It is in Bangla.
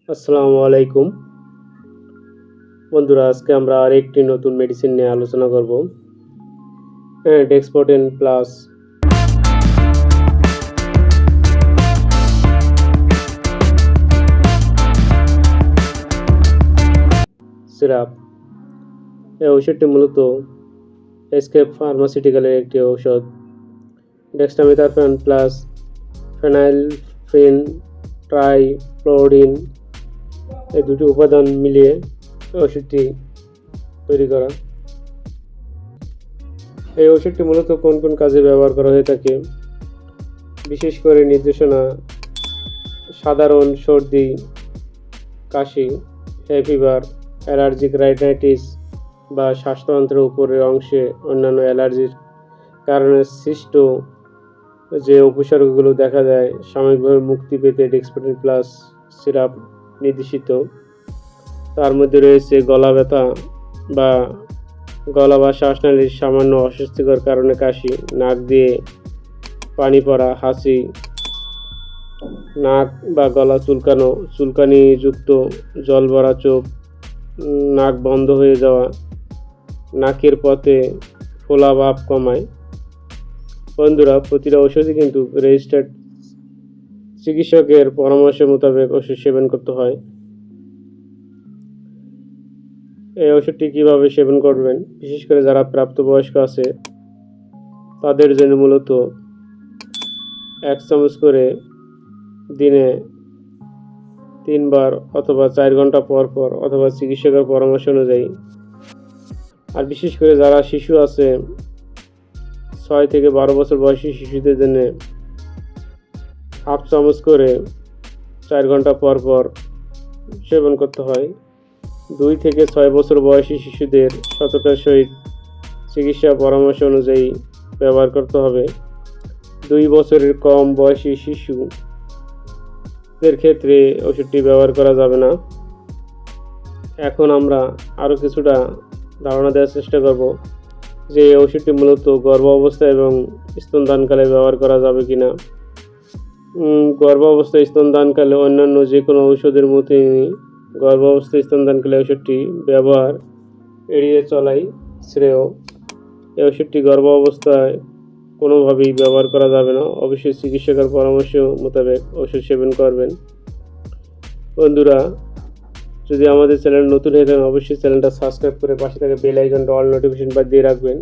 আসসালামু আলাইকুম বন্ধুরা, আজকে আমরা আরেকটি নতুন মেডিসিন নিয়ে আলোচনা করব। Dexpotent plus syrup. এই ওষুধটি মূলত এসকেপ ফার্মাসিউটিক্যালের একটি ঔষধ। ডেক্সটামিথাসোন প্লাস ফেনাইলফ্রিন ট্রাইফ্লোরিন এই দুটি উপাদান মিলিয়ে ওষুধটি তৈরি করা। এই ওষুধটি মূলত কোন কোন কাজে ব্যবহার করা হয়ে থাকে? বিশেষ করে নির্দেশনা: সাধারণ সর্দি, কাশি, হে ফিভার, অ্যালার্জিক রাইনাইটিস বা শ্বাসতন্ত্রের উপরের অংশে অন্যান্য অ্যালার্জির কারণে সৃষ্ট যে উপসর্গগুলো দেখা যায়, সাময়িকভাবে মুক্তি পেতে ডেক্সপোটেন প্লাস সিরাপ নির্দেশিত। তার মধ্যে রয়েছে গলা ব্যথা বা গলা বা শ্বাসনালীর সামান্য অস্বস্তিকর কারণে কাশি, নাক দিয়ে পানি পড়া, হাঁচি, নাক বা গলা চুলকানো, চুলকানিযুক্ত জল ভরা চোখ, নাক বন্ধ হয়ে যাওয়া, নাকের পথে ফোলা ভাব কমায়। বন্ধুরা, প্রতিটা ওষুধই কিন্তু রেজিস্টার্ড চিকিৎসকের পরামর্শ মোতাবেক ওষুধ সেবন করতে হয়। এই ওষুধটি কীভাবে সেবন করবেন, বিশেষ করে যারা প্রাপ্তবয়স্ক আছে তাদের জন্য মূলত 1 চামচ করে দিনে 3 বার অথবা 4 ঘন্টা পর পর অথবা চিকিৎসকের পরামর্শ অনুযায়ী। আর বিশেষ করে যারা শিশু আছে, 6 থেকে 12 বছর বয়সী শিশুদের জন্য 1/2 চামচ করে 4 ঘন্টা পর পর সেবন করতে হয়। 2 থেকে 6 বছর বয়সী শিশুদের সতর্কতার সহিত চিকিৎসা পরামর্শ অনুযায়ী ব্যবহার করতে হবে। 2 বছরের কম বয়সী শিশুদের ক্ষেত্রে ওষুধটি ব্যবহার করা যাবে না। এখন আমরা আরও কিছুটা ধারণা দেওয়ার চেষ্টা করব যে এই ওষুধটি মূলত গর্ভাবস্থা এবং স্তনদানকালে ব্যবহার করা যাবে কিনা। গর্ভাবস্থায় স্তনদানকালে অন্যান্য যে কোনো ঔষধের মতোই গর্ভাবস্থায় স্তনদানকালে ওষুধটি ব্যবহার এড়িয়ে চলাই শ্রেয়। এই ওষুধটি গর্ভাবস্থায় কোনোভাবেই ব্যবহার করা যাবে না। অবশ্যই চিকিৎসকের পরামর্শ মোতাবেক ওষুধ সেবন করবেন। বন্ধুরা, যদি আমাদের চ্যানেল নতুন হয়ে থাকেন অবশ্যই চ্যানেলটা সাবস্ক্রাইব করে পাশে থাকা বেল আইকনটা অল নোটিফিকেশন বার দিয়ে রাখবেন।